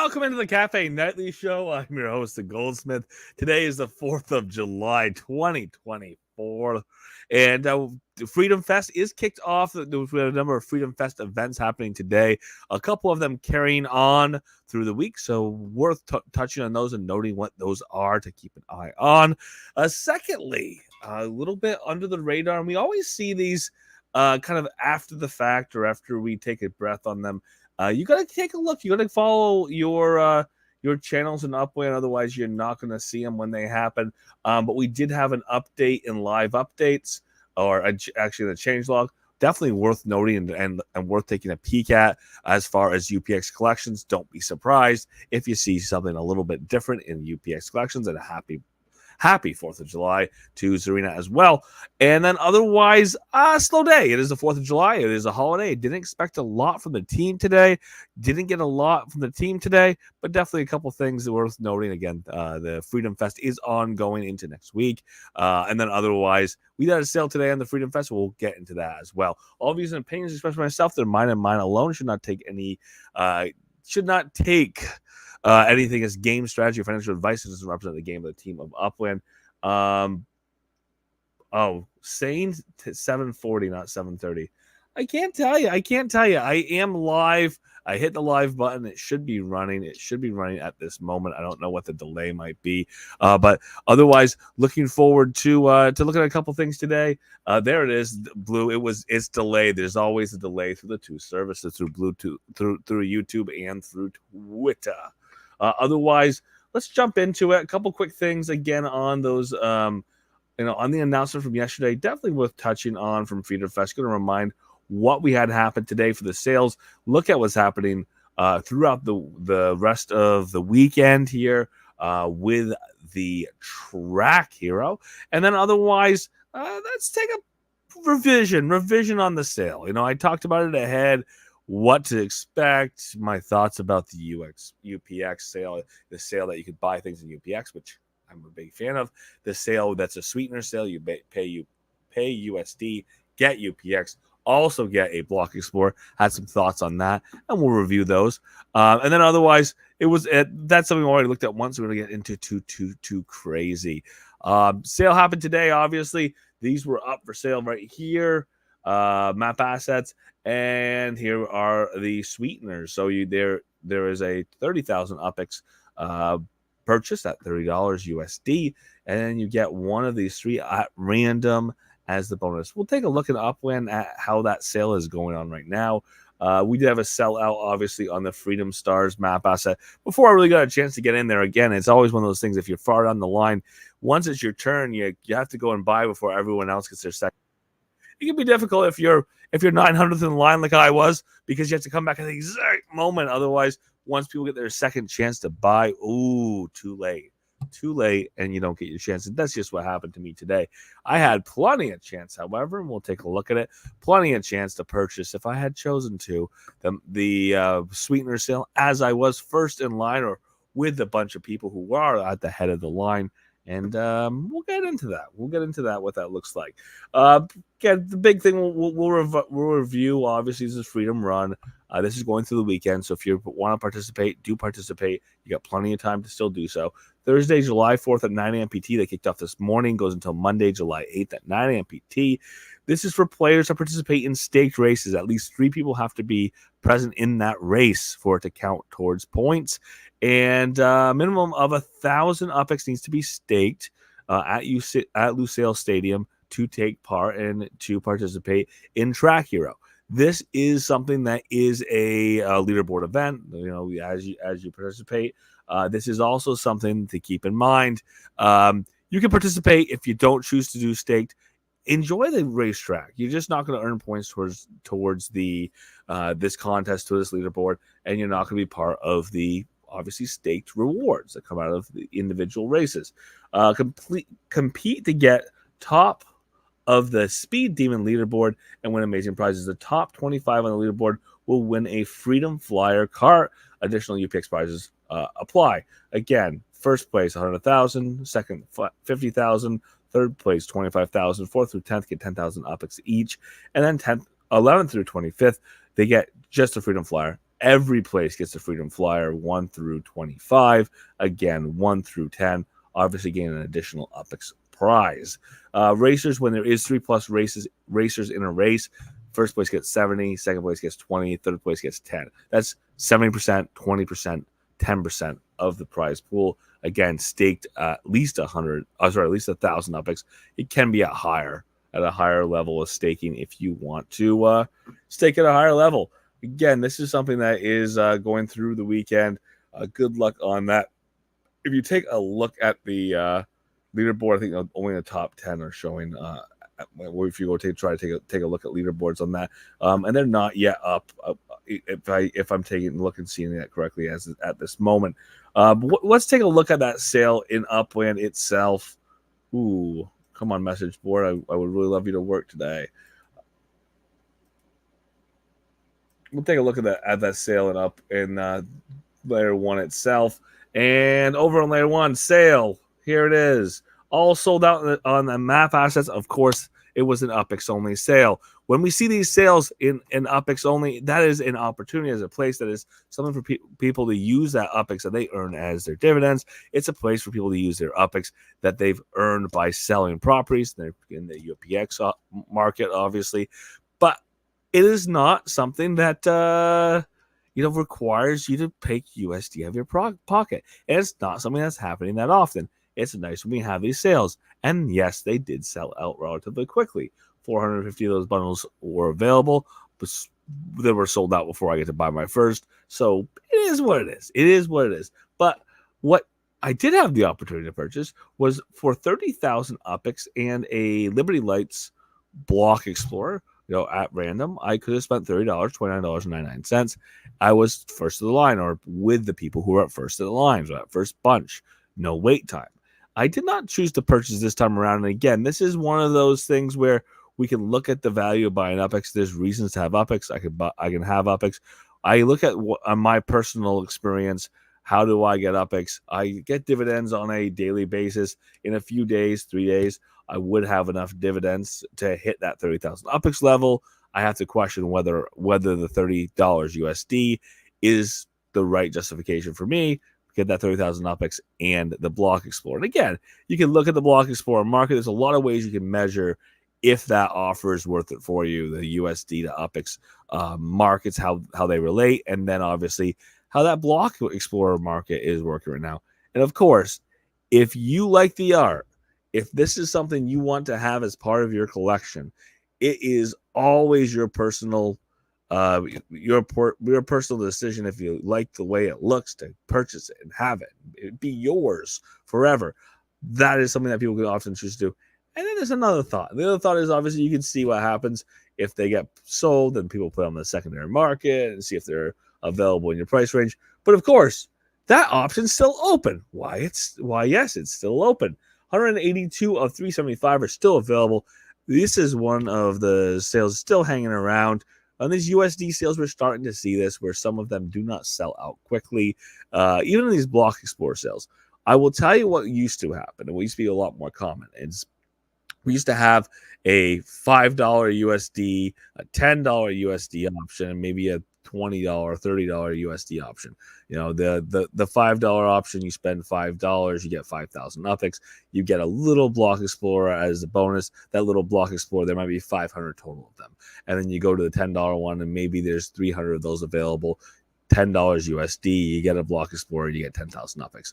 Welcome into the Cafe Nightly Show. I'm your host, the Goldsmith. Today is the 4th of July, 2024. And the Freedom Fest is kicked off. We have a number of Freedom Fest events happening today. A couple of them carrying on through the week. So worth touching on those and noting what those are to keep an eye on. Secondly, a little bit under the radar. And we always see these kind of after the fact or after we take a breath on them. You got to take a look. You got to follow your channels in Upwind. Otherwise, you're not going to see them when they happen. But we did have an update in live updates, or actually the changelog. Definitely worth noting and worth taking a peek at as far as UPX collections. Don't be surprised if you see something a little bit different in UPX collections. And happy 4th of July to Zarina as well. And then otherwise, slow day. It is the 4th of July. It is a holiday. Didn't expect a lot from the team today. Didn't get a lot from the team today, but definitely a couple things that worth noting. Again, the Freedom Fest is ongoing into next week. And then otherwise, we got a sale today on the Freedom Fest. We'll get into that as well. All views and opinions expressed by myself, they're mine and mine alone. Should not take anything as game strategy or financial advice. It doesn't represent the game of the team of Upland. Saying 7:40, not 7:30. I can't tell you. I am live. I hit the live button. It should be running. At this moment. I don't know what the delay might be. But otherwise, looking forward to looking at a couple things today. There it is, Blue. It's delayed. There's always a delay through the two services, through Bluetooth, through YouTube, and through Twitter. Otherwise, let's jump into it. A couple quick things again on those, on the announcement from yesterday. Definitely worth touching on from Freedom Fest. Going to remind what we had happen today for the sales. Look at what's happening throughout the rest of the weekend here with the track hero, and then otherwise, let's take a revision on the sale. I talked about it ahead. What to expect, my thoughts about the UPX sale, the sale that you could buy things in UPX, which I'm a big fan of. The sale that's a sweetener sale, you pay USD, get UPX, also get a Block Explorer. Had some thoughts on that, and we'll review those. And then otherwise, that's something we already looked at once. We're going to get into too crazy. Sale happened today, obviously. These were up for sale right here. Map assets, and here are the sweeteners. So there is a 30,000 UPX purchase at $30 USD, and then you get one of these three at random as the bonus. We'll take a look at Upwind at how that sale is going on right now. We did have a sellout, obviously, on the Freedom Stars map asset. Before I really got a chance to get in there again, it's always one of those things. If you're far down the line, once it's your turn, you have to go and buy before everyone else gets their second. It can be difficult if you're 900th in line like I was, because you have to come back at the exact moment. Otherwise, once people get their second chance to buy, too late, and you don't get your chance. And that's just what happened to me today. I had plenty of chance, however, and we'll take a look at it. Plenty of chance to purchase if I had chosen to the sweetener sale, as I was first in line or with a bunch of people who are at the head of the line. And we'll get into that. What that looks like. Again, the big thing we'll review, obviously, is this Freedom Run. This is going through the weekend, so if you want to participate, do participate. You got plenty of time to still do so. Thursday, July 4th at 9 a.m. PT. They kicked off this morning, goes until Monday, July 8th at 9 a.m. PT. This is for players to participate in staked races. At least 3 people have to be present in that race for it to count towards points. And minimum of 1,000 UPX needs to be staked at Lusail Stadium to take part and to participate in Track Hero. This is something that is a leaderboard event. As you participate, this is also something to keep in mind. You can participate if you don't choose to do staked. Enjoy the racetrack. You're just not going to earn points towards the this contest, to this leaderboard, and you're not going to be part of the obviously staked rewards that come out of the individual races. Compete to get top of the Speed Demon leaderboard and win amazing prizes. The top 25 on the leaderboard will win a Freedom Flyer cart. Additional UPX prizes apply. Again, first place 100,000, second 50,000, third place 25,000, fourth through 10th get 10,000 UPX each, and then 11th through 25th they get just a Freedom Flyer Every place gets a Freedom Flyer 1 through 25. Again, 1 through 10. Obviously, gain an additional UPX prize. Racers, when there is 3+ racers in a race, first place gets 70, second place gets 20, third place gets 10. That's 70%, 20%, 10% of the prize pool. Again, staked at least 100. At least 1,000 UPX. It can be at a higher level of staking if you want to stake at a higher level. Again, this is something that is going through the weekend. Good luck on that. If you take a look at the leaderboard, I think only the top 10 are showing. If you go try to take a look at leaderboards on that, and they're not yet up. If I'm taking a look and seeing that correctly as at this moment, let's take a look at that sale in Upland itself. Ooh, come on, message board! I would really love you to work today. We'll take a look at that sale and up in layer 1 itself, and over on layer 1 sale. Here it is, all sold out on the map assets. Of course, it was an UPX only sale. When we see these sales in UPX only, that is an opportunity, as a place that is something for people to use that UPX that they earn as their dividends. It's a place for people to use their UPX that they've earned by selling properties. They're in the UPX market, obviously, but it is not something that requires you to take USD out of your pocket. And it's not something that's happening that often. It's nice when we have these sales. And yes, they did sell out relatively quickly. 450 of those bundles were available, but they were sold out before I get to buy my first. So it is what it is. It is what it is. But what I did have the opportunity to purchase was for 30,000 UPX and a Liberty Lights Block Explorer. At random, I could have spent $30, $29.99. I was first of the line, or with the people who were at first of the lines, or at first bunch. No wait time. I did not choose to purchase this time around. And again, this is one of those things where we can look at the value of buying UPX. There's reasons to have UPX. I can have UPX. I look at on my personal experience. How do I get UPX? I get dividends on a daily basis. In a few days, 3 days, I would have enough dividends to hit that 30,000 UPX level. I have to question whether the $30 USD is the right justification for me. Get that 30,000 UPX and the Block Explorer. And again, you can look at the Block Explorer market. There's a lot of ways you can measure if that offer is worth it for you. The USD to UPX markets, how they relate, and then obviously how that Block Explorer market is working right now. And of course, if you like the art, if this is something you want to have as part of your collection, it is always your personal personal decision. If you like the way it looks, to purchase it and have it be yours forever. That is something that people can often choose to do. And then there's another thought. The other thought is, obviously, you can see what happens if they get sold, and people put them on the secondary market and see if they're available in your price range. But of course, that option's still open. Yes, it's still open. 182 of 375 are still available. This is one of the sales still hanging around. On these USD sales, we're starting to see this, where some of them do not sell out quickly. Even in these Block Explorer sales, I will tell you what used to happen, and what used to be a lot more common. We used to have a $5 USD, a $10 USD option, maybe a $20, $30 USD option. The $5 option, you spend $5, you get 5,000 UPX. You get a little Block Explorer as a bonus. That little Block Explorer, there might be 500 total of them. And then you go to the $10 one, and maybe there's 300 of those available. $10 USD, you get a Block Explorer, you get 10,000 UPX.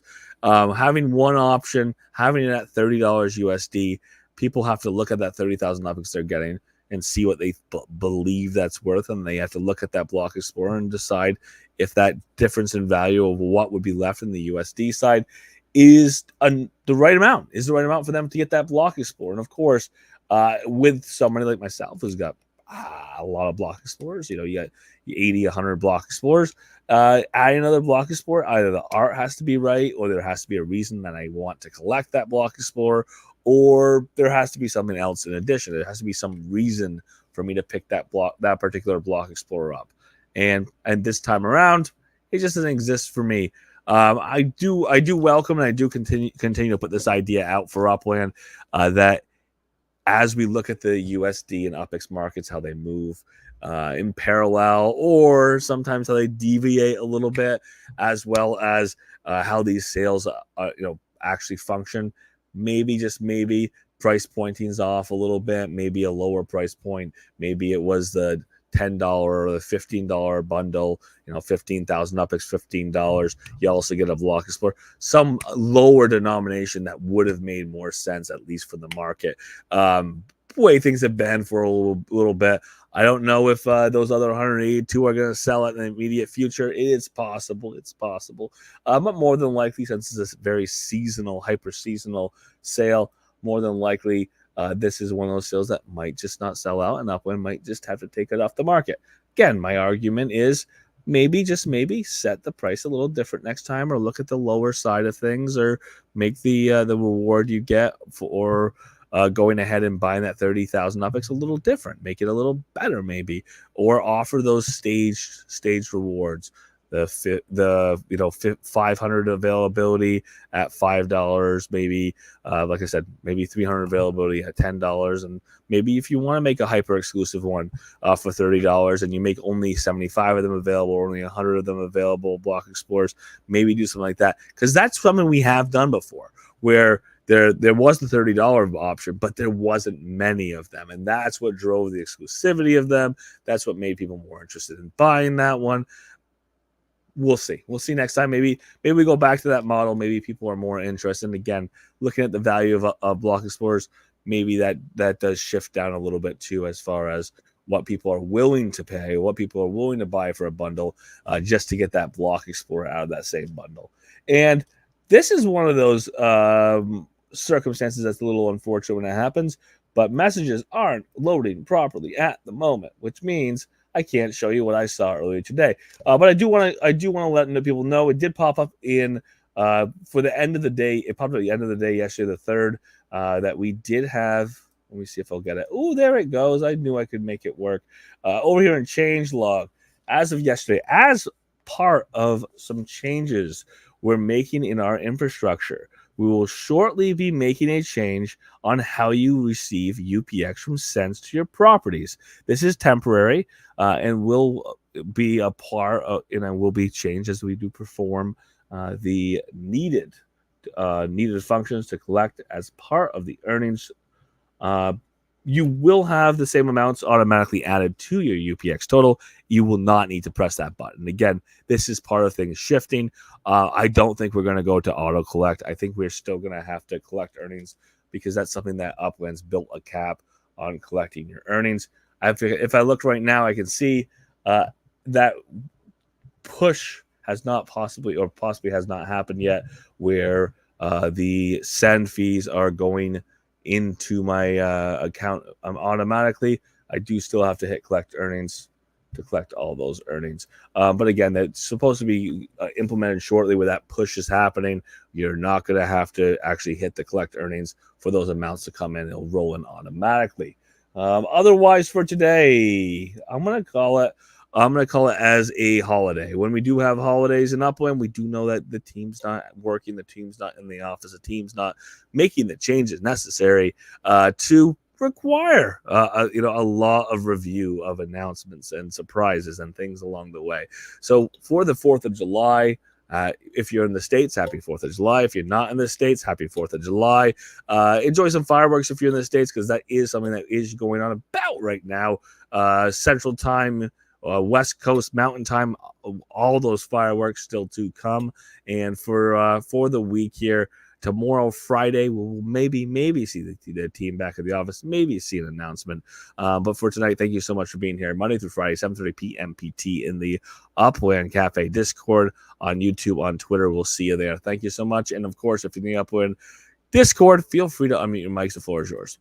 Having one option, having it at $30 USD, people have to look at that 30,000 UPX they're getting and see what they believe that's worth, and they have to look at that Block Explorer and decide if that difference in value of what would be left in the USD side is the right amount. Is the right amount for them to get that Block Explorer. And of course, with somebody like myself who's got a lot of Block Explorers, you got 80, 100 Block Explorers. Adding another Block Explorer, either the art has to be right, or there has to be a reason that I want to collect that Block Explorer, or there has to be something else in addition. There has to be some reason for me to pick that particular Block Explorer up. And this time around, it just doesn't exist for me. I do welcome, and I do continue to put this idea out for Upland, that as we look at the USD and UPX markets, how they move, in parallel, or sometimes how they deviate a little bit, as well as how these sales actually function. Maybe, just maybe, price pointing's off a little bit, maybe a lower price point, maybe it was the $10 or the $15 bundle, 15,000 UPX, $15. You also get a Block Explorer, some lower denomination that would have made more sense, at least for the market. Way things have been for a little bit. I don't know if those other 182 are going to sell in the immediate future. It's possible. It's possible. But more than likely, since it's a very seasonal, hyper-seasonal sale, more than likely, this is one of those sales that might just not sell out, and Upland might just have to take it off the market. Again, my argument is maybe, just maybe, set the price a little different next time, or look at the lower side of things, or make the reward you get for going ahead and buying that 30,000 UPX a little different, make it a little better maybe, or offer those staged rewards. The 500 availability at $5, maybe like I said, maybe 300 availability at $10, and maybe if you want to make a hyper exclusive one for $30 and you make only 75 of them available, or only 100 of them available, Block Explorers, maybe do something like that, because that's something we have done before, where there was the $30 option, but there wasn't many of them, and that's what drove the exclusivity of them. That's what made people more interested in buying that one. We'll see. We'll see next time. Maybe we go back to that model. Maybe people are more interested. And again, looking at the value of Block Explorers, maybe that does shift down a little bit too, as far as what people are willing to pay, what people are willing to buy for a bundle, just to get that Block Explorer out of that same bundle. And this is one of those circumstances that's a little unfortunate when it happens, but messages aren't loading properly at the moment, which means I can't show you what I saw earlier today. But I do want to let people know it did pop up in for the end of the day. It popped up at the end of the day yesterday, the 3rd, that we did have. Let me see if I'll get it. Oh, there it goes. I knew I could make it work. Over here in changelog, as of yesterday, as part of some changes we're making in our infrastructure, we will shortly be making a change on how you receive UPX from sends to your properties. This is temporary and will be a part of, and will be changed as we do perform the needed functions to collect as part of the earnings. You will have the same amounts automatically added to your UPX total. You will not need to press that button. Again, this is part of things shifting. I don't think we're going to go to auto collect. I think we're still going to have to collect earnings, because that's something that Upland's built a cap on collecting your earnings. If I look right now, I can see that push has not possibly has not happened yet, where the send fees are going into my account automatically. I do still have to hit collect earnings to collect all those earnings. But again, that's supposed to be implemented shortly, where that push is happening. You're not going to have to actually hit the collect earnings for those amounts to come in. It'll roll in automatically. Otherwise, for today, I'm going to call it as a holiday. When we do have holidays in Upland, we do know that the team's not working, the team's not in the office, the team's not making the changes necessary to require a lot of review of announcements and surprises and things along the way. So for the 4th of July, if you're in the States, happy 4th of July. If you're not in the States, happy 4th of July. Enjoy some fireworks if you're in the States, because that is something that is going on about right now. Central time, West Coast Mountain Time, all those fireworks still to come. And for the week here, tomorrow, Friday, we'll maybe see the team back at the office, maybe see an announcement. But for tonight, thank you so much for being here. Monday through Friday, 7:30 p.m. PT in the Upland Cafe Discord, on YouTube, on Twitter. We'll see you there. Thank you so much. And of course, if you're in the Upland Discord, feel free to unmute your mics. The floor is yours.